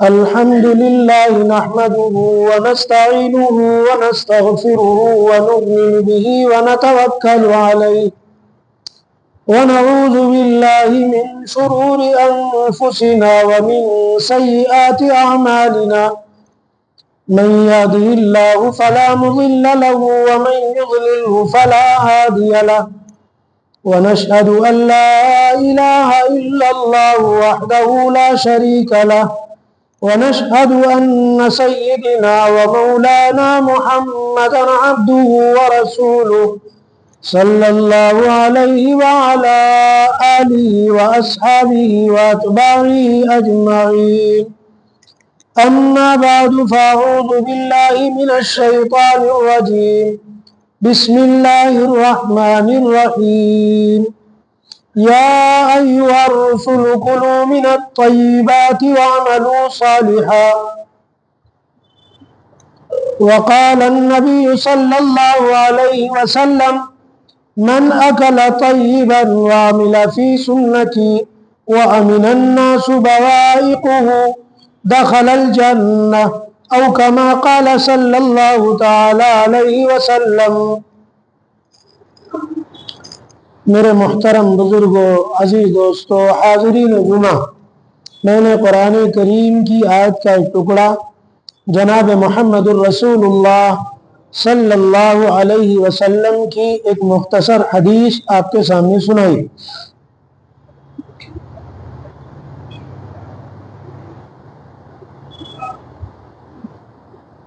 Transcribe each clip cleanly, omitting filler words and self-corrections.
الحمد لله نحمده ونستعينه ونستغفره ونؤمن به ونتوكل عليه ونعوذ بالله من شرور أنفسنا ومن سيئات أعمالنا من يهده الله فلا مضل له ومن يضلله فلا هادي له ونشهد أن لا إله إلا الله وحده لا شريك له ونشهد أن سيدنا ومولانا محمدا عبده ورسوله صلى الله عليه وعلى آله وأصحابه وأتباعه أجمعين. أما بعد فأعوذ بالله من الشيطان الرجيم. بسم الله الرحمن الرحيم. يا أيها الرسل كلوا من الطيبات واعملوا صالحا. وقال النبي صلى الله عليه وسلم من أكل طيبا وعمل في سنتي وأمن الناس بوائقه دخل الجنة أو كما قال صلی اللہ تعالی علیہ وسلم. میرے محترم بزرگوں، عزیز دوستوں، حاضرین جمعہ، میں نے قرآن کریم کی آیت کا ایک ٹکڑا جناب محمد الرسول اللہ صلی اللہ علیہ وسلم کی ایک مختصر حدیث آپ کے سامنے سنائی.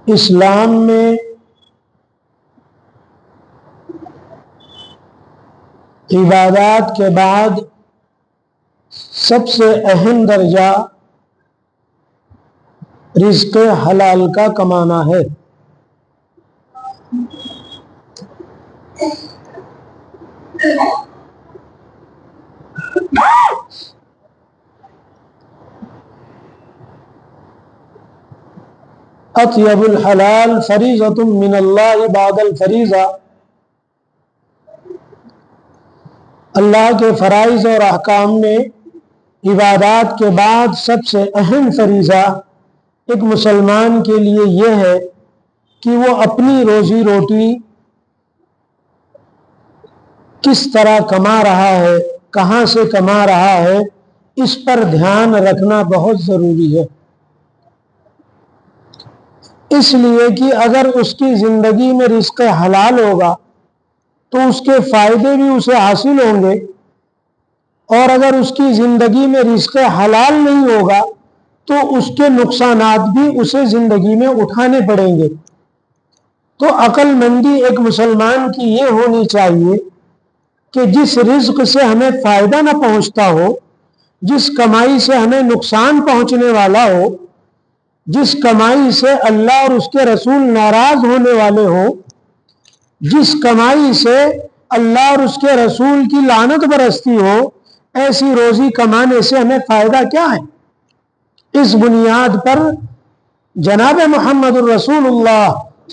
اسلام میں عبادات کے بعد سب سے اہم درجہ رزق حلال کا کمانا ہے. اطیب الحلال فریضۃ من اللہ بعد الفریضہ. اللہ کے فرائض اور احکام میں عبادات کے بعد سب سے اہم فریضہ ایک مسلمان کے لیے یہ ہے کہ وہ اپنی روزی روٹی کس طرح کما رہا ہے، کہاں سے کما رہا ہے، اس پر دھیان رکھنا بہت ضروری ہے. اس لیے کہ اگر اس کی زندگی میں رزق حلال ہوگا تو اس کے فائدے بھی اسے حاصل ہوں گے، اور اگر اس کی زندگی میں رزق حلال نہیں ہوگا تو اس کے نقصانات بھی اسے زندگی میں اٹھانے پڑیں گے. تو عقل مندی ایک مسلمان کی یہ ہونی چاہیے کہ جس رزق سے ہمیں فائدہ نہ پہنچتا ہو، جس کمائی سے ہمیں نقصان پہنچنے والا ہو، جس کمائی سے اللہ اور اس کے رسول ناراض ہونے والے ہوں، جس کمائی سے اللہ اور اس کے رسول کی لعنت برستی ہو، ایسی روزی کمانے سے ہمیں فائدہ کیا ہے؟ اس بنیاد پر جناب محمد الرسول اللہ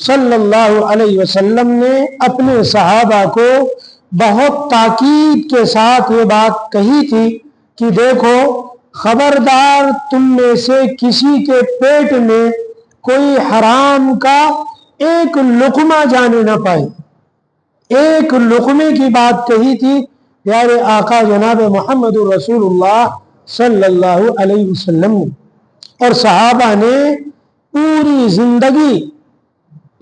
صلی اللہ علیہ وسلم نے اپنے صحابہ کو بہت تاکید کے ساتھ یہ بات کہی تھی کہ دیکھو، خبردار تم میں سے کسی کے پیٹ میں کوئی حرام کا ایک لقمہ جانے نہ پائے. ایک لقمے کی بات کہی تھی پیارے آقا جناب محمد الرسول اللہ صلی اللہ علیہ وسلم نے. اور صحابہ نے پوری زندگی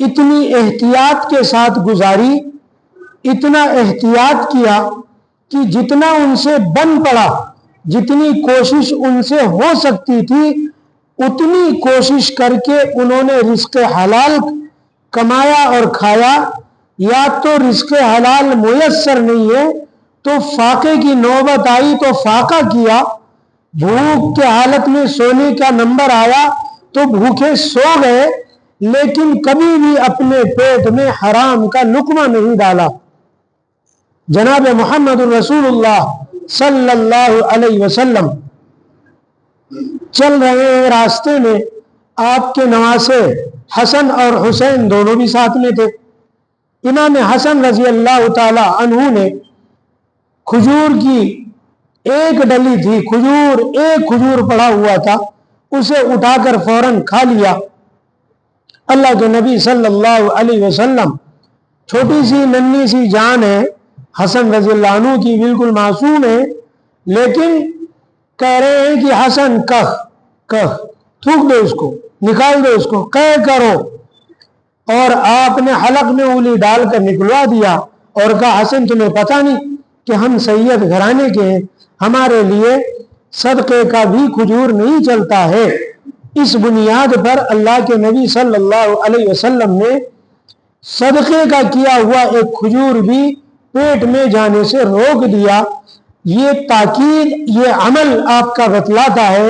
اتنی احتیاط کے ساتھ گزاری، اتنا احتیاط کیا کہ جتنا ان سے بن پڑا، جتنی کوشش ان سے ہو سکتی تھی، اتنی کوشش کر کے انہوں نے رزق حلال کمایا اور کھایا. یا تو رزق حلال میسر نہیں ہے تو فاقے کی نوبت آئی تو فاقہ کیا، بھوک کے حالت میں سونے کا نمبر آیا تو بھوکے سو گئے، لیکن کبھی بھی اپنے پیٹ میں حرام کا لقمہ نہیں ڈالا. جناب محمد الرسول اللہ صلی اللہ علیہ وسلم چل رہے ہیں راستے میں، آپ کے نواسے حسن اور حسین دونوں بھی ساتھ میں تھے. امام حسن رضی اللہ تعالی عنہ نے کھجور کی ایک ڈلی تھی کھجور، ایک کھجور پڑا ہوا تھا، اسے اٹھا کر فوراً کھا لیا۔ اللہ کے نبی صلی اللہ علیہ وسلم، چھوٹی سی ننھی سی جان ہے حسن رضی اللہ عنہ کی، بالکل معصوم ہے، لیکن کہہ رہے ہیں کہ حسن کہہ تھوک دو اس کو، نکال دو اس کو، کہہ کرو، اور آپ نے حلق میں انگلی ڈال کر نکلوا دیا اور کہا حسن تمہیں پتہ نہیں کہ ہم سید گھرانے کے ہیں، ہمارے لیے صدقے کا بھی کھجور نہیں چلتا ہے۔ اس بنیاد پر اللہ کے نبی صلی اللہ علیہ وسلم نے صدقے کا کیا ہوا ایک کھجور بھی پیٹ میں جانے سے روک دیا۔ یہ تاکید، یہ عمل آپ کا بتلاتا ہے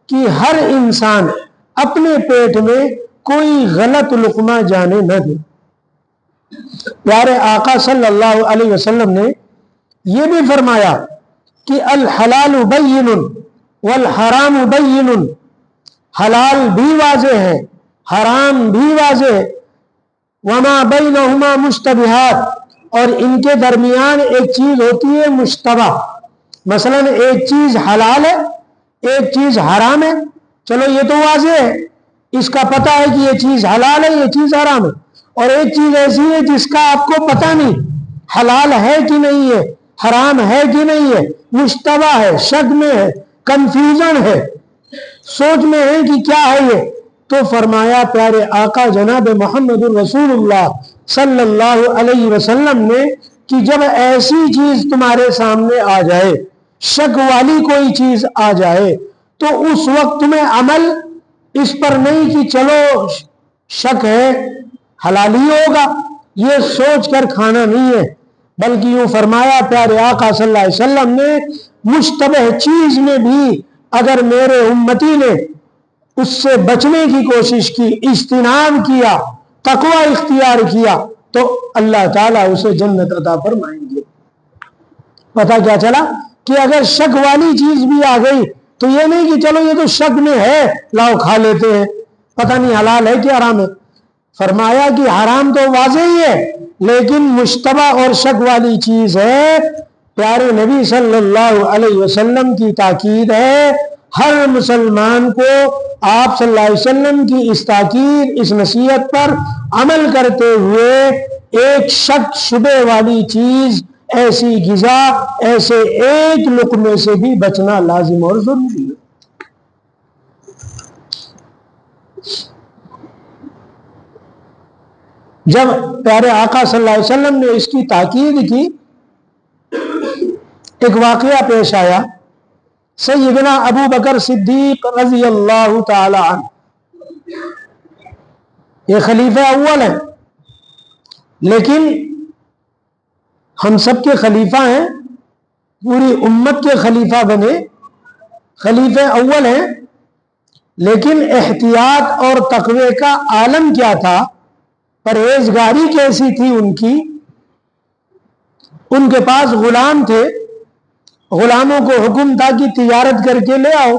کہ ہر انسان اپنے پیٹ میں کوئی غلط لقمہ جانے نہ دے۔ پیارے آقا صلی اللہ علیہ وسلم نے یہ بھی فرمایا کہ الحلال بین والحرام بین، حلال بھی واضح ہے، حرام بھی واضح ہے، وما بینہما مشتبہات، اور ان کے درمیان ایک چیز ہوتی ہے مشتبہ، مثلا ایک چیز حلال ہے ایک چیز حرام ہے، چلو یہ تو واضح ہے، اس کا پتہ ہے کہ یہ چیز حلال ہے یہ چیز حرام ہے، اور ایک چیز ایسی ہے جس کا آپ کو پتہ نہیں حلال ہے کہ نہیں ہے، حرام ہے کہ نہیں ہے، مشتبہ ہے، شک میں ہے، کنفیوژن ہے، سوچ میں ہے کہ کیا ہے یہ۔ تو فرمایا پیارے آقا جناب محمد الرسول اللہ صلی اللہ علیہ وسلم نے کہ جب ایسی چیز تمہارے سامنے آ جائے، شک والی کوئی چیز آ جائے، تو اس وقت تمہیں عمل اس پر نہیں کہ چلو شک ہے حلال ہی ہوگا، یہ سوچ کر کھانا نہیں ہے، بلکہ یوں فرمایا پیارے آقا صلی اللہ علیہ وسلم نے مشتبہ چیز میں بھی اگر میرے امتی نے اس سے بچنے کی کوشش کی، اجتناب کیا، تقوی اختیار کیا، تو اللہ تعالیٰ اسے جنت عطا فرمائیں گے۔ پتہ کیا چلا کہ اگر شک والی چیز بھی آ گئی تو یہ نہیں کہ چلو یہ تو شک میں ہے لاؤ کھا لیتے ہیں، پتہ نہیں حلال ہے کہ حرام ہے۔ فرمایا کہ حرام تو واضح ہی ہے لیکن مشتبہ اور شک والی چیز ہے۔ پیارے نبی صلی اللہ علیہ وسلم کی تاکید ہے، ہر مسلمان کو آپ صلی اللہ علیہ وسلم کی اس تاکید، اس نصیحت پر عمل کرتے ہوئے ایک شک شبہ والی چیز، ایسی غذا، ایسے ایک لقمے سے بھی بچنا لازم اور ضروری ہے۔ جب پیارے آقا صلی اللہ علیہ وسلم نے اس کی تاکید کی، ایک واقعہ پیش آیا۔ سیدنا ابو بکر صدیق رضی اللہ تعالی عنہ، یہ خلیفہ اول ہیں، لیکن ہم سب کے خلیفہ ہیں، پوری امت کے خلیفہ بنے، خلیفہ اول ہیں، لیکن احتیاط اور تقوی کا عالم کیا تھا، پرہیزگاری کیسی تھی ان کی۔ ان کے پاس غلام تھے، غلاموں کو حکم تھا کہ تجارت کر کے لے آؤ،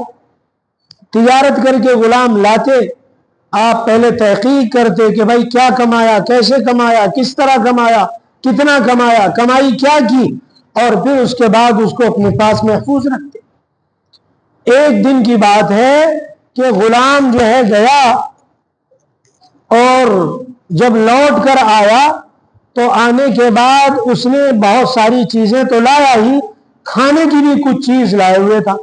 تجارت کر کے غلام لاتے، آپ پہلے تحقیق کرتے کہ بھائی کیا کمایا، کیسے کمایا، کس طرح کمایا، کتنا کمایا، کمائی کیا کی، اور پھر اس کے بعد اس کو اپنے پاس محفوظ رکھتے۔ ایک دن کی بات ہے کہ غلام جو ہے گیا، اور جب لوٹ کر آیا تو آنے کے بعد اس نے بہت ساری چیزیں تو لایا ہی، کھانے کی بھی کچھ چیز لائے ہوئے تھا،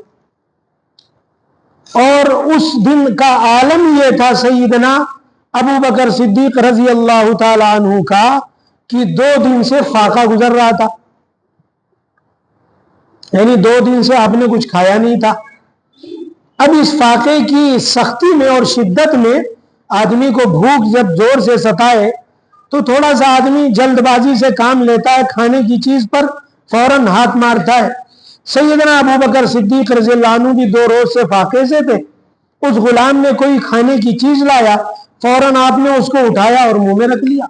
اور اس دن کا عالم یہ تھا سیدنا ابو بکر صدیق رضی اللہ تعالی عنہ کا کہ 2 دن سے فاقہ گزر رہا تھا، یعنی 2 دن سے آپ نے کچھ کھایا نہیں تھا۔ اب اس فاقے کی سختی میں اور شدت میں آدمی کو بھوک جب زور سے ستائے تو تھوڑا سا آدمی جلد بازی سے کام لیتا ہے، کھانے کی چیز پر فوراً ہاتھ مارتا ہے۔ سیدنا ابو بکر صدیق رضی اللہ عنہ بھی 2 روز سے فاقے سے تھے، اس غلام نے کوئی کھانے کی چیز لایا، فوراً آپ نے اس کو اٹھایا اور منہ میں رکھ لیا۔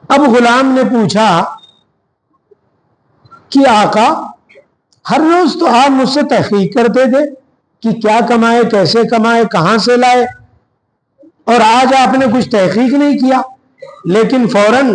اب غلام نے پوچھا کہ آقا ہر روز تو آپ مجھ سے تحقیق کرتے تھے کہ کیا کمائے، کیسے کمائے، کہاں سے لائے، اور آج آپ نے کچھ تحقیق نہیں کیا، لیکن فوراً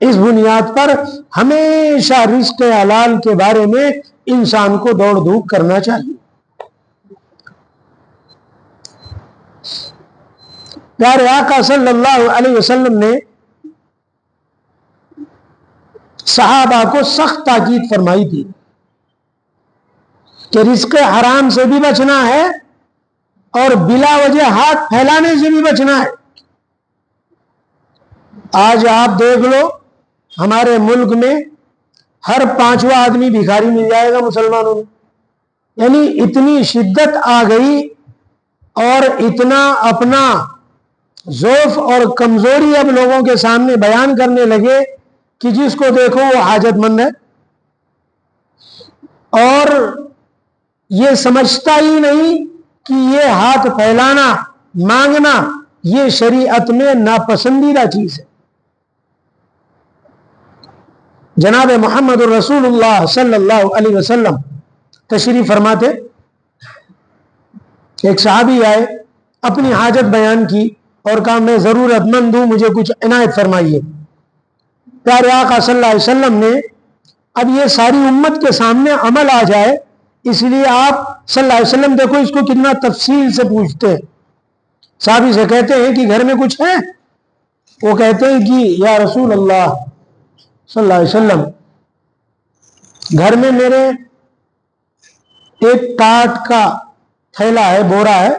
اس بنیاد پر ہمیشہ رزق حلال کے بارے میں انسان کو دوڑ دھوپ کرنا چاہیے۔ پیارے آقا صلی اللہ علیہ وسلم نے صحابہ کو سخت تاکید فرمائی تھی کہ رزق حرام سے بھی بچنا ہے اور بلا وجہ ہاتھ پھیلانے سے بھی بچنا ہے۔ آج آپ دیکھ لو ہمارے ملک میں ہر 5واں آدمی بھکاری مل جائے گا مسلمانوں میں، یعنی اتنی شدت آ گئی اور اتنا اپنا ضعف اور کمزوری اب لوگوں کے سامنے بیان کرنے لگے کہ جس کو دیکھو وہ حاجت مند ہے، اور یہ سمجھتا ہی نہیں کہ یہ ہاتھ پھیلانا، مانگنا، یہ شریعت میں ناپسندیدہ چیز ہے۔ جناب محمد الرسول اللہ صلی اللہ علیہ وسلم تشریف فرماتے، ایک صحابی آئے، اپنی حاجت بیان کی اور کہا میں ضرورت مند ہوں، مجھے کچھ عنایت فرمائیے۔ پیارے آقا صلی اللہ علیہ وسلم نے اب یہ ساری امت کے سامنے عمل آ جائے اس لیے آپ صلی اللہ علیہ وسلم دیکھو اس کو کتنا تفصیل سے پوچھتے ہیں۔ صحابی سے کہتے ہیں کہ گھر میں کچھ ہے؟ وہ کہتے ہیں کہ یا رسول اللہ صلی اللہ علیہ وسلم، گھر میں میرے ایک ٹاٹ کا تھیلا ہے، بورا ہے،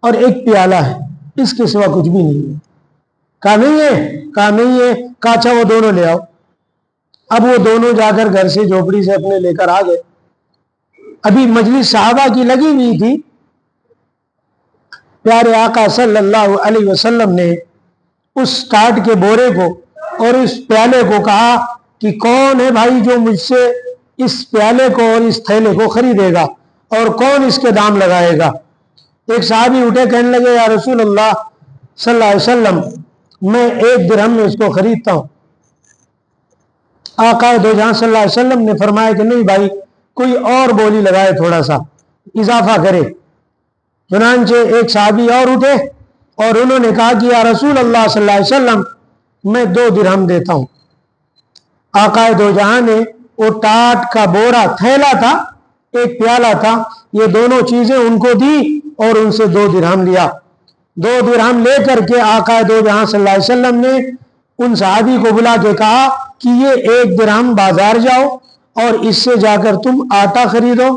اور ایک پیالہ ہے، اس کے سوا کچھ بھی نہیں ہے۔ کہا نہیں ہے؟ کہا نہیں ہے۔ کہا اچھا وہ دونوں لے آؤ۔ اب وہ دونوں جا کر گھر سے جھوپڑی سے اپنے لے کر آ گئے۔ ابھی مجلس صحابہ کی لگی ہوئی تھی، پیارے آقا صلی اللہ علیہ وسلم نے اس ٹاٹ کے بورے کو اور اس پیالے کو کہا کہ کون ہے بھائی جو مجھ سے اس پیالے کو اور اس تھیلے کو خریدے گا اور کون اس کے دام لگائے گا؟ ایک صحابی اٹھے، کہنے لگے یا رسول اللہ صلی اللہ علیہ وسلم میں 1 درہم میں اس کو خریدتا ہوں۔ آقا دو جہاں صلی اللہ علیہ وسلم نے فرمایا کہ نہیں بھائی، کوئی اور بولی لگائے، تھوڑا سا اضافہ کرے۔ چنانچہ ایک صحابی اور اٹھے اور انہوں نے کہا کہ یا رسول اللہ صلی اللہ علیہ وسلم میں 2 درہم دیتا ہوں۔ آقا دو جہاں نے وہ ٹاٹ کا بورا تھیلا تھا، ایک پیالہ تھا، یہ دونوں چیزیں ان کو دی اور ان سے 2 درہم لیا۔ 2 درہم لے کر کے آقا دو جہاں صلی اللہ علیہ وسلم نے ان صحابی کو بلا کے کہا کہ یہ 1 درہم بازار جاؤ اور اس سے جا کر تم آٹا خریدو،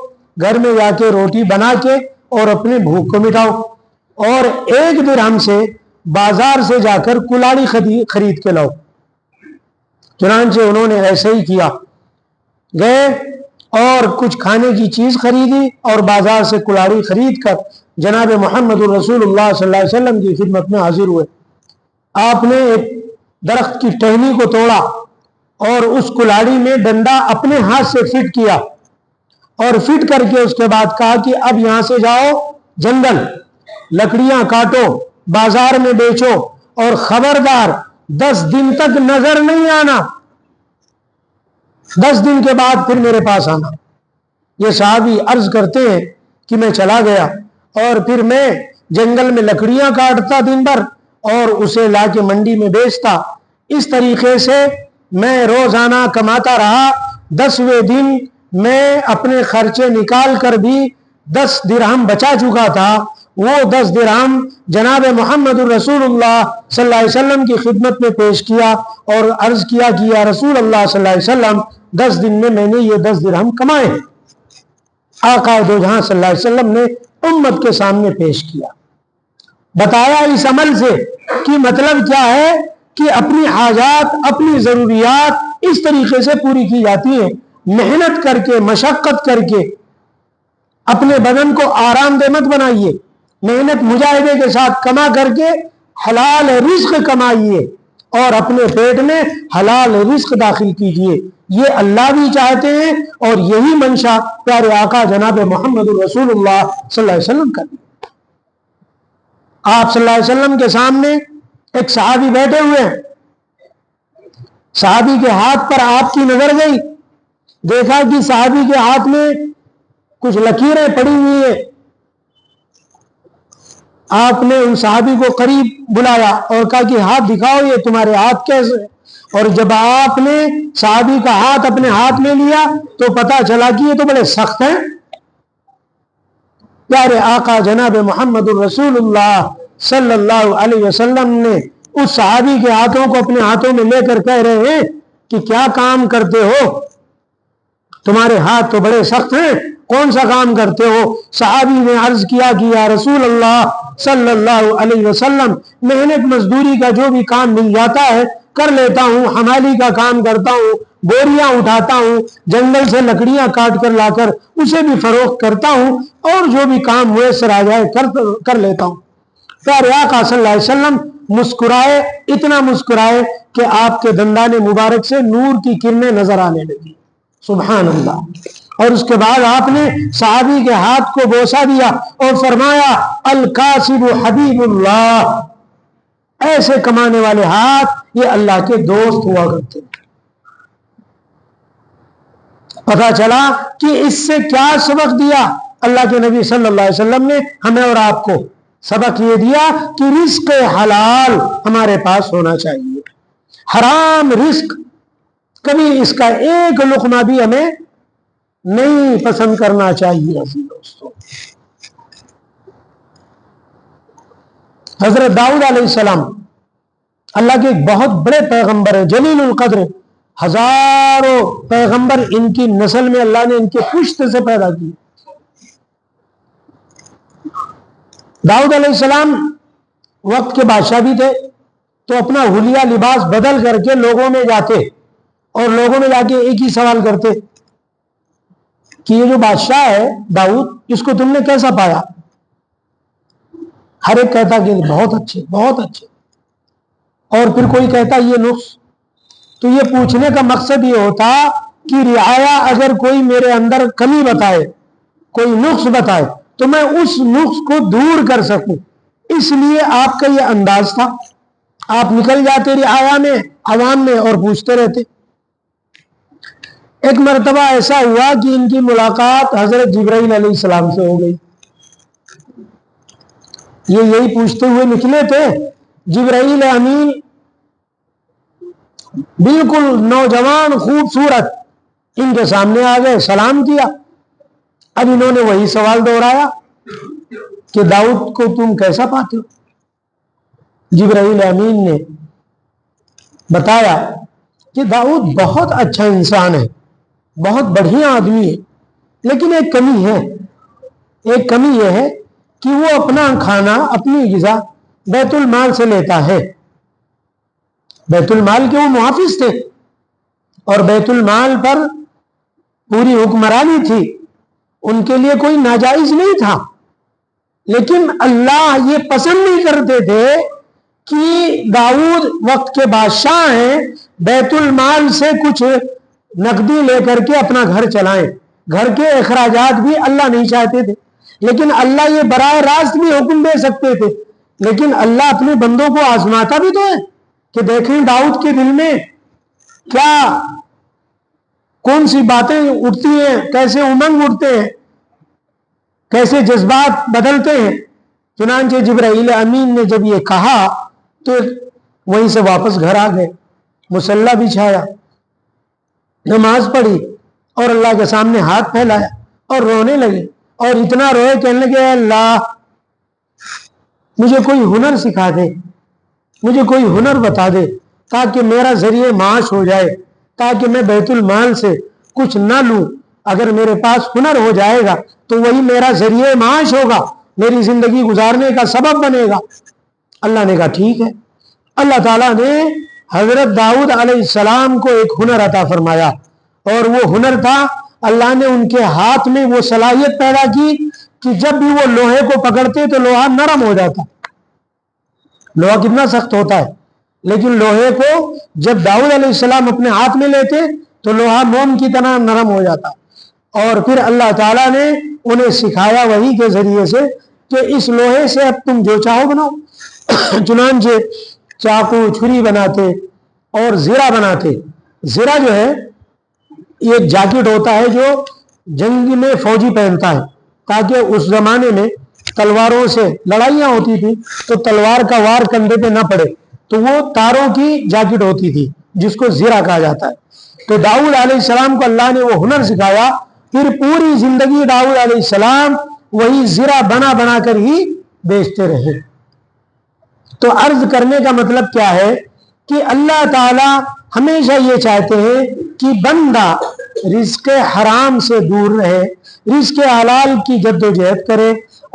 گھر میں جا کے روٹی بنا کے اور اپنے بھوک کو مٹاؤ، اور 1 درہم سے بازار سے جا کر کلاڑی خرید کے لاؤ۔ چنانچہ انہوں نے ایسے ہی کیا، گئے اور کچھ کھانے کی چیز خریدی اور بازار سے کلاڑی خرید کر جناب محمد الرسول اللہ صلی اللہ علیہ وسلم کی خدمت میں حاضر ہوئے۔ آپ نے ایک درخت کی ٹہنی کو توڑا اور اس کلاڑی میں ڈنڈا اپنے ہاتھ سے فٹ کیا، اور فٹ کر کے اس کے بعد کہا کہ اب یہاں سے جاؤ جنگل، لکڑیاں کاٹو، بازار میں بیچو، اور خبردار 10 دن تک نظر نہیں آنا، 10 دن کے بعد پھر میرے پاس آنا۔ یہ صحابی عرض کرتے ہیں کہ میں چلا گیا اور پھر میں جنگل میں لکڑیاں کاٹتا دن بھر اور اسے لا کے منڈی میں بیچتا۔ اس طریقے سے میں روزانہ کماتا رہا۔ 10ویں دن میں اپنے خرچے نکال کر بھی 10 درہم بچا چکا تھا۔ وہ 10 درہم جناب محمد الرسول اللہ صلی اللہ علیہ وسلم کی خدمت میں پیش کیا اور عرض کیا کہ یا رسول اللہ صلی اللہ علیہ وسلم 10 دن میں نے یہ 10 درہم کمائے ہیں۔ آقا دو جہاں صلی اللہ علیہ وسلم نے امت کے سامنے پیش کیا، بتایا اس عمل سے کہ مطلب کیا ہے کہ اپنی حاجات، اپنی ضروریات اس طریقے سے پوری کی جاتی ہیں، محنت کر کے، مشقت کر کے۔ اپنے بدن کو آرام دہ مت بنائیے، محنت مجاہدے کے ساتھ کما کر کے حلال رزق کمائیے اور اپنے پیٹ میں حلال رزق داخل کیجیے۔ یہ اللہ بھی چاہتے ہیں اور یہی منشا پیارے آقا جناب محمد الرسول اللہ صلی اللہ علیہ وسلم کا۔ آپ صلی اللہ علیہ وسلم کے سامنے ایک صحابی بیٹھے ہوئے ہیں، صحابی کے ہاتھ پر آپ کی نظر گئی، دیکھا کہ صحابی کے ہاتھ میں کچھ لکیریں پڑی ہوئی ہیں۔ آپ نے ان صحابی کو قریب بلایا اور کہا کہ ہاتھ دکھاؤ، یہ تمہارے ہاتھ کیسے؟ اور جب آپ نے صحابی کا ہاتھ اپنے ہاتھ میں لیا تو پتا چلا کہ یہ تو بڑے سخت ہیں. پیارے آقا جناب محمد الرسول اللہ صلی اللہ علیہ وسلم نے اس صحابی کے ہاتھوں کو اپنے ہاتھوں میں لے کر کہہ رہے ہیں کہ کیا کام کرتے ہو, تمہارے ہاتھ تو بڑے سخت ہیں, کون سا کام کرتے ہو؟ صحابی نے عرض کیا کہ یا رسول اللہ صلی اللہ علیہ وسلم, محنت مزدوری کا جو بھی کام مل جاتا ہے کر لیتا ہوں, حمالی کا کام کرتا ہوں, بوریاں اٹھاتا ہوں, جنگل سے لکڑیاں کاٹ کر لا کر اسے بھی فروخت کرتا ہوں, اور جو بھی کام میسر آ جائے کر لیتا ہوں. پیارے آقا صلی اللہ علیہ وسلم مسکرائے, اتنا مسکرائے کہ آپ کے دندان مبارک سے نور کی کرنیں نظر آنے لگی. سبحان اللہ. اور اس کے بعد آپ نے صحابی کے ہاتھ کو بوسہ دیا اور فرمایا الکاسب حبیب اللہ, ایسے کمانے والے ہاتھ یہ اللہ کے دوست ہوا کرتے. پتا چلا کہ اس سے کیا سبق دیا اللہ کے نبی صلی اللہ علیہ وسلم نے ہمیں اور آپ کو. سبق یہ دیا کہ رزق حلال ہمارے پاس ہونا چاہیے, حرام رزق کبھی اس کا ایک لقمہ بھی ہمیں نہیں پسند کرنا چاہیے. دوستوں, حضرت داؤد علیہ السلام اللہ کے ایک بہت بڑے پیغمبر ہیں, جلیل القدر, ہزاروں پیغمبر ان کی نسل میں اللہ نے ان کے پشت سے پیدا کی. داؤد علیہ السلام وقت کے بادشاہ بھی تھے, تو اپنا حلیہ لباس بدل کر کے لوگوں میں جاتے اور لوگوں میں جا کے ایک ہی سوال کرتے کہ یہ جو بادشاہ ہے داؤد, اس کو تم نے کیسا پایا؟ ہر ایک کہتا کہ بہت اچھے بہت اچھے, اور پھر کوئی کہتا یہ نقص. تو یہ پوچھنے کا مقصد یہ ہوتا کہ رعایا اگر کوئی میرے اندر کمی بتائے, کوئی نقص بتائے, تو میں اس نقص کو دور کر سکوں. اس لیے آپ کا یہ انداز تھا, آپ نکل جاتے رعایا میں, عوام میں, اور پوچھتے رہتے. ایک مرتبہ ایسا ہوا کہ ان کی ملاقات حضرت جبرائیل علیہ السلام سے ہو گئی. یہ یہی پوچھتے ہوئے نکلے تھے. جبرائیل امین بالکل نوجوان خوبصورت ان کے سامنے آ گئے, سلام کیا. اب انہوں نے وہی سوال دہرایا کہ داؤد کو تم کیسا پاتے ہو؟ جبرائیل امین نے بتایا کہ داؤد بہت اچھا انسان ہے, بہت بڑھیا آدمی ہے, لیکن ایک کمی ہے. ایک کمی یہ ہے کہ وہ اپنا کھانا, اپنی غذا بیت المال سے لیتا ہے. بیت المال کے وہ محافظ تھے اور بیت المال پر پوری حکمرانی تھی, ان کے لیے کوئی ناجائز نہیں تھا. لیکن اللہ یہ پسند نہیں کرتے تھے کہ داؤد وقت کے بادشاہ ہیں, بیت المال سے کچھ نقدی لے کر کے اپنا گھر چلائیں. گھر کے اخراجات بھی اللہ نہیں چاہتے تھے, لیکن اللہ یہ براہ راست بھی حکم دے سکتے تھے. لیکن اللہ اپنے بندوں کو آزماتا بھی تو ہے کہ دیکھیں داؤد کے دل میں کیا کون سی باتیں اٹھتی ہیں, کیسے امنگ اٹھتے ہیں, کیسے جذبات بدلتے ہیں. چنانچہ جبرائیل امین نے جب یہ کہا تو وہیں سے واپس گھر آ گئے, مصلی بچھایا, نماز پڑھی اور اللہ کے سامنے ہاتھ پھیلایا اور رونے لگے. اور اتنا روئے کہنے لگے اللہ مجھے کوئی ہنر سکھا دے, مجھے کوئی ہنر بتا دے تاکہ میرا ذریعہ معاش ہو جائے, تاکہ میں بیت المال سے کچھ نہ لوں. اگر میرے پاس ہنر ہو جائے گا تو وہی میرا ذریعہ معاش ہوگا, میری زندگی گزارنے کا سبب بنے گا. اللہ نے کہا ٹھیک ہے. اللہ تعالیٰ نے حضرت داؤد علیہ السلام کو ایک ہنر عطا فرمایا, اور وہ ہنر تھا اللہ نے ان کے ہاتھ میں وہ صلاحیت پیدا کی کہ جب بھی وہ لوہے کو پکڑتے تو لوہا نرم ہو جاتا. لوہا کتنا سخت ہوتا ہے, لیکن لوہے کو جب داؤد علیہ السلام اپنے ہاتھ میں لیتے تو لوہا موم کی طرح نرم ہو جاتا. اور پھر اللہ تعالیٰ نے انہیں سکھایا وہی کے ذریعے سے کہ اس لوہے سے اب تم جو چاہو بناؤ. چنانچہ چاقو چھری بناتے اور زرہ بناتے. زرہ جو ہے یہ ایک جاکٹ ہوتا ہے جو جنگ میں فوجی پہنتا ہے, تاکہ اس زمانے میں تلواروں سے لڑائیاں ہوتی تھی تو تلوار کا وار کندھے پہ نہ پڑے, تو وہ تاروں کی جاکٹ ہوتی تھی, جس کو زرا کہا جاتا ہے۔ تو داؤد علیہ السلام کو اللہ نے وہ ہنر سکھایا، پھر پوری زندگی داؤد علیہ السلام وہی زرا بنا بنا کر ہی بیچتے رہے۔ تو عرض کرنے کا مطلب کیا ہے کہ اللہ تعالی ہمیشہ یہ چاہتے ہیں کہ بندہ رزق حرام سے دور رہے، رزق حلال کی جد و جہد کرے،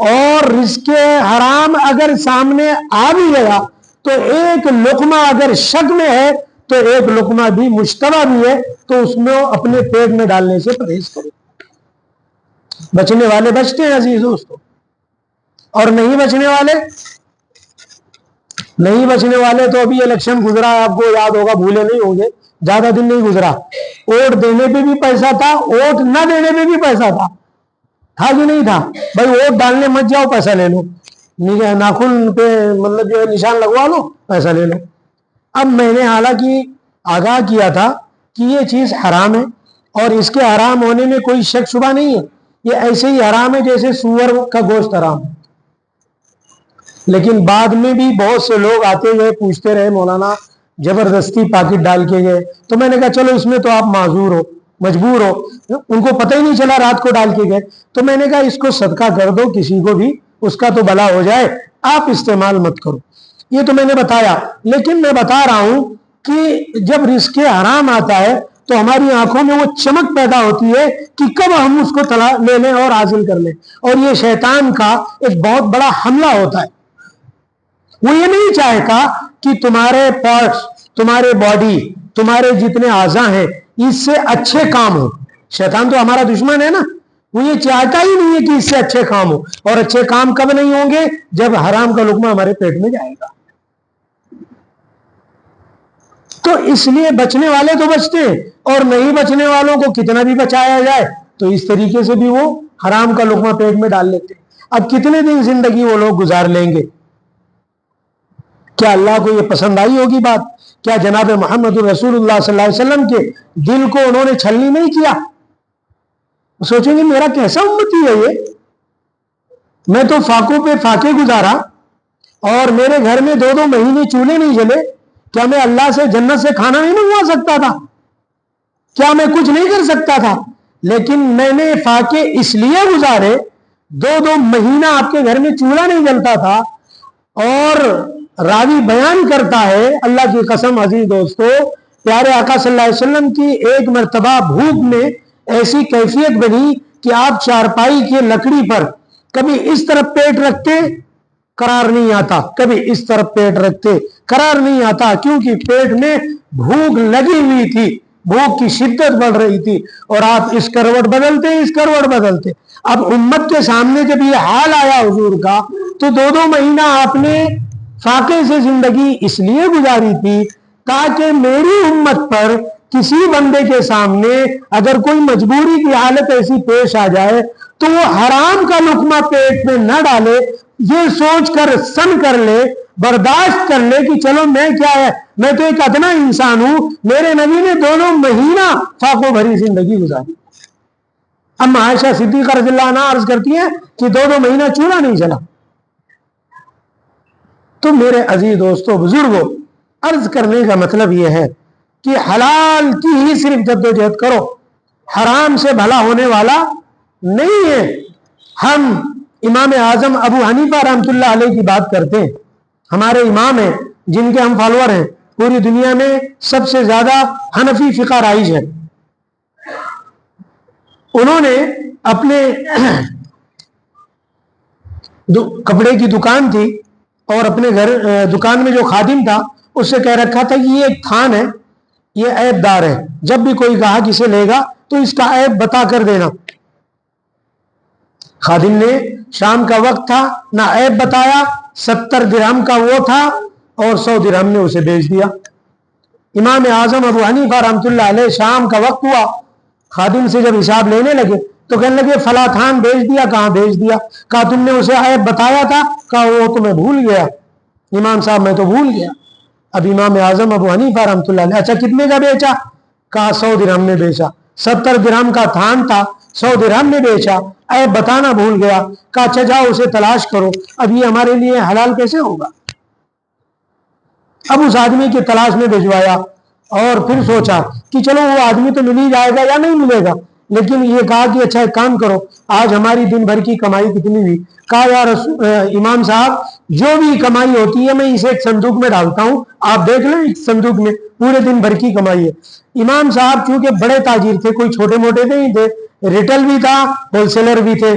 اور رزق حرام اگر سامنے آ بھی گیا تو ایک لقمہ اگر شک میں ہے تو ایک لقمہ بھی مشتبہ بھی ہے تو اس میں اپنے پیٹ میں ڈالنے سے پرہیز کرے۔ بچنے والے بچتے ہیں عزیز دوستو، اور نہیں بچنے والے تو ابھی الیکشن گزرا، آپ کو یاد ہوگا، بھولے نہیں ہوں گے، زیادہ دن نہیں گزرا، ووٹ دینے پہ بھی پیسہ تھا، ووٹ نہ دینے پہ بھی پیسہ تھا کہ نہیں تھا؟ بھائی ووٹ ڈالنے مت جاؤ، پیسہ لے لو، ناخن پہ مطلب جو نشان لگوا لو، پیسہ لے لو۔ اب میں نے حالانکہ آگاہ کیا تھا کہ یہ چیز حرام ہے، اور اس کے حرام ہونے میں کوئی شک شبہ نہیں ہے، یہ ایسے ہی حرام ہے جیسے سور کا گوشت حرام ہے۔ لیکن بعد میں بھی بہت سے لوگ آتے گئے، پوچھتے رہے، مولانا زبردستی پاکٹ ڈال کے گئے، تو میں نے کہا چلو اس میں تو آپ معذور ہو، مجبور ہو، ان کو پتہ ہی نہیں چلا رات کو ڈال کے گئے، تو میں نے کہا اس کو صدقہ کر دو، کسی کو بھی اس کا تو بھلا ہو جائے، آپ استعمال مت کرو۔ یہ تو میں نے بتایا، لیکن میں بتا رہا ہوں کہ جب رزق حرام آتا ہے تو ہماری آنکھوں میں وہ چمک پیدا ہوتی ہے کہ کب ہم اس کو لے لیں اور حاصل کر لیں، اور یہ شیطان کا ایک بہت بڑا حملہ ہوتا ہے۔ وہ یہ نہیں چاہتا کہ تمہارے پارٹس، تمہارے باڈی، تمہارے جتنے اعضاء ہیں اس سے اچھے کام ہو۔ شیطان تو ہمارا دشمن ہے نا، وہ یہ چاہتا ہی نہیں ہے کہ اس سے اچھے کام ہو، اور اچھے کام کب نہیں ہوں گے؟ جب حرام کا لقمہ ہمارے پیٹ میں جائے گا۔ تو اس لیے بچنے والے تو بچتے ہیں، اور نہیں بچنے والوں کو کتنا بھی بچایا جائے تو اس طریقے سے بھی وہ حرام کا لقمہ پیٹ میں ڈال لیتے ہیں۔ اب کتنے دن زندگی وہ لوگ گزار لیں گے؟ کیا اللہ کو یہ پسند آئی ہوگی بات؟ کیا جناب محمد رسول اللہ صلی اللہ علیہ وسلم کے دل کو انہوں نے چھلنی نہیں کیا؟ سوچیں گے میرا کیسا امتی ہے یہ، میں تو فاقوں پہ فاقے گزارا، اور میرے گھر میں 2 مہینے چولہے نہیں جلے، کیا میں اللہ سے جنت سے کھانا نہیں منگوا سکتا تھا؟ کیا میں کچھ نہیں کر سکتا تھا؟ لیکن میں نے فاقے اس لیے گزارے، 2 مہینہ آپ کے گھر میں چولہا نہیں جلتا تھا، اور راوی بیان کرتا ہے، اللہ کی قسم عزیز دوستو، پیارے آقا صلی اللہ علیہ وسلم کی ایک مرتبہ بھوک میں ایسی کیفیت بنی کہ آپ چارپائی کی لکڑی پر کبھی اس طرف پیٹ رکھتے، قرار نہیں آتا، کبھی اس طرف پیٹ رکھتے، قرار نہیں آتا، کیونکہ پیٹ میں بھوک لگی ہوئی تھی، بھوک کی شدت بڑھ رہی تھی، اور آپ اس کروٹ بدلتے، اس کروٹ بدلتے۔ اب امت کے سامنے جب یہ حال آیا حضور کا، تو 2 مہینہ آپ نے فاقے سے زندگی اس لیے گزاری تھی تاکہ میری امت پر کسی بندے کے سامنے اگر کوئی مجبوری کی حالت ایسی پیش آ جائے تو وہ حرام کا لقمہ پیٹ میں نہ ڈالے، یہ سوچ کر سن کر لے، برداشت کر لے کہ چلو میں کیا ہے، میں تو ایک ادنا انسان ہوں، میرے نبی نے 2 مہینہ فاقوں بھری زندگی گزاری۔ اب عائشہ صدیقہ رضی اللہ عنہا عرض کرتی ہیں کہ 2 مہینہ چولہا نہیں جلا۔ تو میرے عزیز دوستو بزرگوں، عرض کرنے کا مطلب یہ ہے کہ حلال کی ہی صرف جد و جہد کرو، حرام سے بھلا ہونے والا نہیں ہے۔ ہم امام اعظم ابو حنیفہ رحمۃ اللہ علیہ کی بات کرتے ہیں، ہمارے امام ہیں جن کے ہم فالوور ہیں، پوری دنیا میں سب سے زیادہ حنفی فقہ رائج ہے۔ انہوں نے اپنے کپڑے کی دکان تھی، اور اپنے گھر دکان میں جو خادم تھا اس سے کہہ رکھا تھا کہ یہ ایک تھان ہے، یہ عیب دار ہے، جب بھی کوئی گاہک اسے لے گا تو اس کا عیب بتا کر دینا۔ خادم نے شام کا وقت تھا، نہ عیب بتایا، 70 درہم کا وہ تھا اور 100 درہم نے اسے بیچ دیا۔ امام اعظم ابو حنیفہ رحمۃ اللہ علیہ شام کا وقت ہوا، خادم سے جب حساب لینے لگے تو کہنے لگے فلاں تھان بیچ دیا، کہاں بیچ دیا؟ کہا تم نے اسے عیب بتایا تھا؟ کہا وہ تو میں بھول گیا امام صاحب، میں تو بھول گیا۔ اب امام اعظم ابو حنیفہ رحمۃ اللہ علیہ اچھا کتنے کا بیچا؟ کہا 100 درہم میں بیچا۔ 70 درہم کا تھان تھا، 100 درہم میں بیچا، عیب بتانا بھول گیا۔ کہا اچھا جاؤ اسے تلاش کرو، اب یہ ہمارے لیے حلال کیسے ہوگا؟ اب اس آدمی کی تلاش میں بھجوایا، اور پھر سوچا کہ چلو وہ آدمی تو مل ہی جائے گا یا نہیں ملے گا، لیکن یہ کہا کہ اچھا ایک کام کرو، آج ہماری دن بھر کی کمائی کتنی ہوئی؟ کہا یا امام صاحب جو بھی کمائی ہوتی ہے میں اسے ایک صندوق میں ڈالتا ہوں، آپ دیکھ لیں ایک صندوق میں پورے دن بھر کی کمائی ہے۔ امام صاحب چونکہ بڑے تاجر تھے، کوئی چھوٹے موٹے نہیں تھے، ریٹیل بھی تھا ہول سیلر بھی تھے،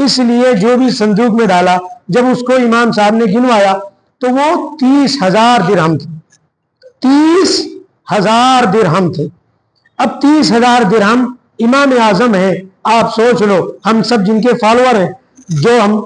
اس لیے جو بھی صندوق میں ڈالا جب اس کو امام صاحب نے گنوایا تو وہ 30,000 درہم تھے، 30,000 درہم تھے۔ اب 30,000 درہم، امام اعظم ہے، آپ سوچ لو ہم سب جن کے فالوور ہیں، جو ہم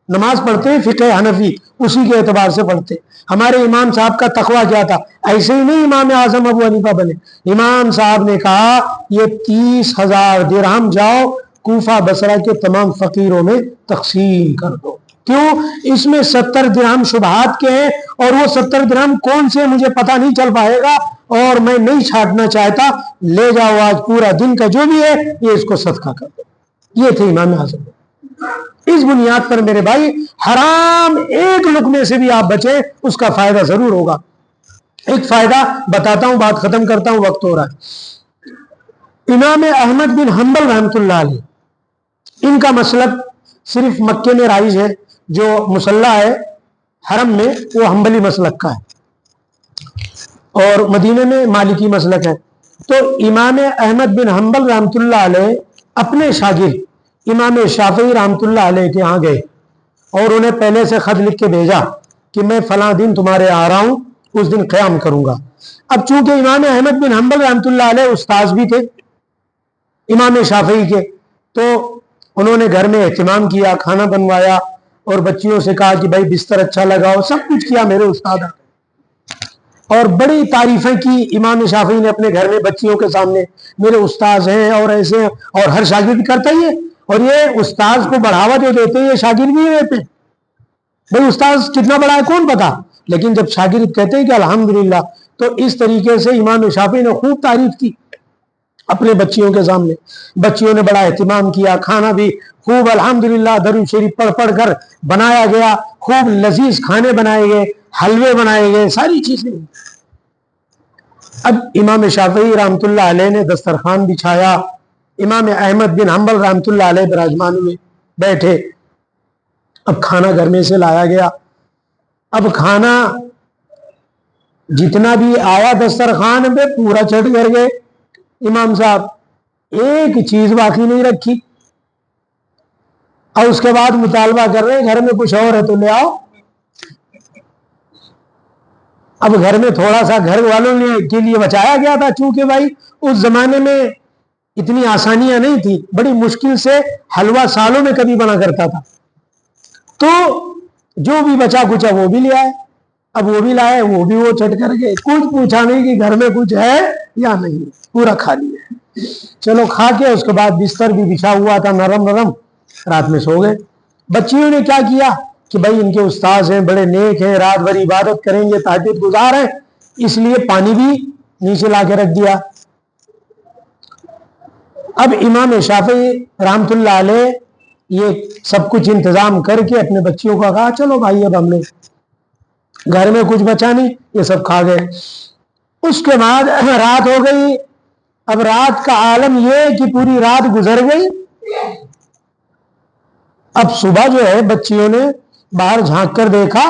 نماز پڑھتے ہیں فقہ حنفی اسی کے اعتبار سے پڑھتے، ہمارے امام صاحب کا تقویٰ کیا تھا؟ ایسے ہی نہیں امام اعظم ابو حنیفہ بنے، امام صاحب نے کہا یہ 30,000 درہم جاؤ کوفہ بصرہ کے تمام فقیروں میں تقسیم کر دو۔ کیوں؟ اس میں 70 درہم شبہات کے ہیں، اور وہ 70 درہم کون سے مجھے پتہ نہیں چل پائے گا اور میں نہیں چھاٹنا چاہتا، لے جاؤ آج پورا دن کا جو بھی ہے یہ اس کو صدقہ کر دو۔ یہ تھے امام اعظم۔ اس بنیاد پر میرے بھائی حرام ایک لقمے سے بھی آپ بچیں، اس کا فائدہ ضرور ہوگا۔ ایک فائدہ بتاتا ہوں، بات ختم کرتا ہوں، وقت ہو رہا ہے۔ امام احمد بن حنبل رحمۃ اللہ علیہ، ان کا مسلک صرف مکے میں رائج ہے، جو مصلی ہے حرم میں وہ حنبلی مسلک کا ہے، اور مدینے میں مالکی مسلک ہے۔ تو امام احمد بن حنبل رحمۃ اللہ علیہ اپنے شاگرد امام شافعی رحمۃ اللہ علیہ کے ہاں گئے اور انہیں پہلے سے خط لکھ کے بھیجا کہ میں فلاں دن تمہارے آ رہا ہوں، اس دن قیام کروں گا۔ اب چونکہ امام احمد بن حنبل رحمۃ اللہ علیہ استاذ بھی تھے امام شافعی کے، تو انہوں نے گھر میں اہتمام کیا، کھانا بنوایا اور بچیوں سے کہا کہ بھائی بستر اچھا لگاؤ، سب کچھ کیا میرے استاد، اور بڑی تعریفیں کی امام شافعی نے اپنے گھر میں بچیوں کے سامنے، میرے استاذ ہیں اور ایسے ہیں، اور ہر شاگرد کرتا ہی ہے، اور یہ استاذ کو بڑھاوا جو دیتے ہیں یہ شاگرد بھی دیتے ہیں، بھائی استاذ کتنا بڑا ہے کون پتا، لیکن جب شاگرد کہتے ہیں کہ الحمدللہ، تو اس طریقے سے امام شافعی نے خوب تعریف کی اپنے بچیوں کے سامنے۔ بچیوں نے بڑا اہتمام کیا، کھانا بھی خوب الحمدللہ درود شریف پڑھ پڑھ کر بنایا گیا، خوب لذیذ کھانے بنائے گئے، حلوے بنائے گئے، ساری چیزیں۔ اب امام شافعی رحمۃ اللہ علیہ نے دسترخوان بچھایا، امام احمد بن حنبل رحمۃ اللہ علیہ براجمان ہوئے، بیٹھے، اب کھانا گھر میں سے لایا گیا، اب کھانا جتنا بھی آیا دسترخوان پہ پورا چٹ کر گئے امام صاحب، ایک چیز باقی نہیں رکھی، اور اس کے بعد مطالبہ کر رہے ہیں گھر میں کچھ اور ہے تو لے آؤ۔ اب گھر میں تھوڑا سا گھر والوں کے لیے بچایا گیا تھا، چونکہ بھائی اس زمانے میں اتنی آسانیاں نہیں تھی، بڑی مشکل سے حلوہ سالوں میں کبھی بنا کرتا تھا، تو جو بھی بچا کچا وہ بھی لے آئے، اب وہ بھی لائے، وہ بھی وہ چٹ کر گئے، کچھ پوچھا نہیں کہ گھر میں کچھ ہے یا نہیں، پورا کھا لیا۔ چلو کھا کے اس کے بعد بستر بھی بچھا ہوا تھا نرم نرم، رات میں سو گئے۔ بچیوں نے کیا کیا کہ بھائی ان کے استاذ ہیں، بڑے نیک ہیں، رات بھر عبادت کریں گے، تہجد گزار ہیں، اس لیے پانی بھی نیچے لا کے رکھ دیا۔ اب امام شافعی رحمۃ اللہ علیہ یہ سب کچھ انتظام کر کے اپنے بچیوں کو کہا چلو بھائی اب ہم نے گھر میں کچھ بچا نہیں، یہ سب کھا گئے۔ اس کے بعد رات ہو گئی، اب رات کا عالم یہ کہ پوری رات گزر گئی، اب صبح جو ہے بچیوں نے باہر جھانک کر دیکھا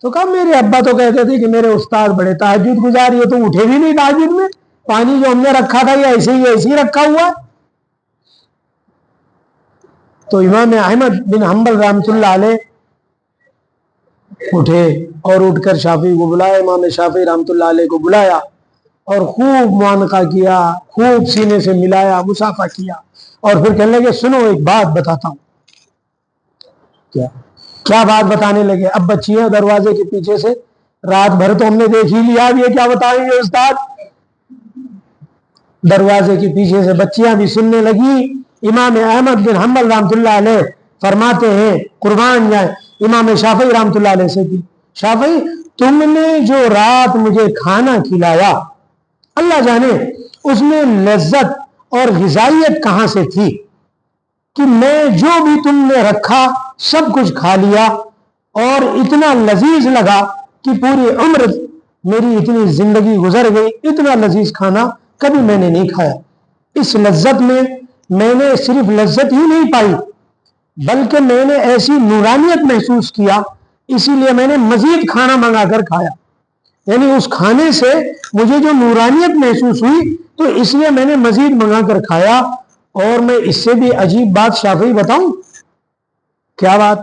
تو کہا میرے ابا تو کہتے تھے کہ میرے استاد بڑے تہجد گزار، یہ تو اٹھے بھی نہیں تہجد میں، پانی جو ہم نے رکھا تھا یہ ایسے ہی رکھا ہوا۔ تو امام احمد بن حنبل رحمۃ اللہ علیہ اٹھے اور اٹھ کر شافعی کو بلایا، امام شافعی رحمۃ اللہ علیہ کو بلایا اور خوب معانقہ کیا، خوب سینے سے ملایا، مصافحہ کیا، اور پھر کہنے لگے سنو ایک بات بتاتا ہوں۔ کیا بات بتانے لگے؟ اب بچیاں دروازے کے پیچھے سے، رات بھر تو ہم نے دیکھ ہی لیا، اب یہ کیا بتائیں گے استاد؟ دروازے کے پیچھے سے بچیاں بھی سننے لگی۔ امام احمد بن حنبل رحمۃ اللہ علیہ فرماتے ہیں قربان جائے امام شافعی رحمۃ اللہ علیہ سے، شافعی تم نے جو رات مجھے کھانا کھلایا اللہ جانے اس میں لذت اور غذائیت کہاں سے تھی کہ میں جو بھی تم نے رکھا سب کچھ کھا لیا اور اتنا لذیذ لگا کہ پوری عمر میری اتنی زندگی گزر گئی، اتنا لذیذ کھانا کبھی میں نے نہیں کھایا۔ اس لذت میں نے صرف لذت ہی نہیں پائی بلکہ میں نے ایسی نورانیت محسوس کیا، اسی لیے میں نے مزید کھانا منگا کر کھایا۔ یعنی اس کھانے سے مجھے جو نورانیت محسوس ہوئی تو اس لیے میں نے مزید منگا کر کھایا۔ اور میں اس سے بھی عجیب بات شافعی بتاؤں، کیا بات؟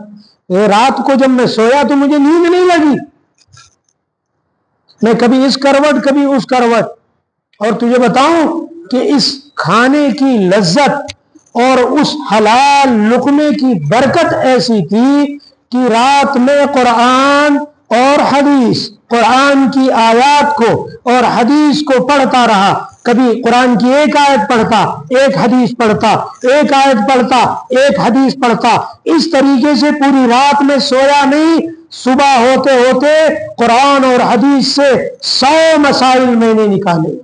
رات کو جب میں سویا تو مجھے نیند نہیں لگی، میں کبھی اس کروٹ کبھی اس کروٹ، اور تجھے بتاؤں کہ اس کھانے کی لذت اور اس حلال لقمے کی برکت ایسی تھی کہ رات میں قرآن اور حدیث، قرآن کی آیات کو اور حدیث کو پڑھتا رہا۔ کبھی قرآن کی ایک آیت پڑھتا، ایک حدیث پڑھتا، ایک آیت پڑھتا، ایک حدیث پڑھتا، اس طریقے سے پوری رات میں سویا نہیں۔ صبح ہوتے ہوتے قرآن اور حدیث سے 100 مسائل میں نے نکالے۔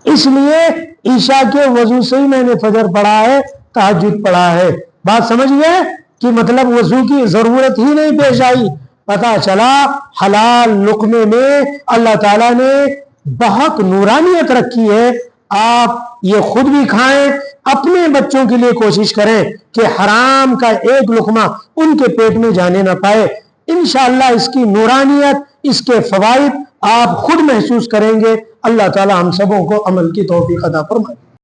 اس لیے عشاء کے وضو سے ہی میں نے فجر پڑھا ہے، تہجد پڑھا ہے۔ بات سمجھ گئے کہ مطلب وضو کی ضرورت ہی نہیں پیش آئی۔ پتا چلا حلال لقمے میں اللہ تعالیٰ نے بہت نورانیت رکھی ہے۔ آپ یہ خود بھی کھائیں، اپنے بچوں کے لیے کوشش کریں کہ حرام کا ایک لقمہ ان کے پیٹ میں جانے نہ پائے۔ انشاءاللہ اس کی نورانیت، اس کے فوائد آپ خود محسوس کریں گے۔ اللہ تعالیٰ ہم سبوں کو عمل کی توفیق عطا فرمائے۔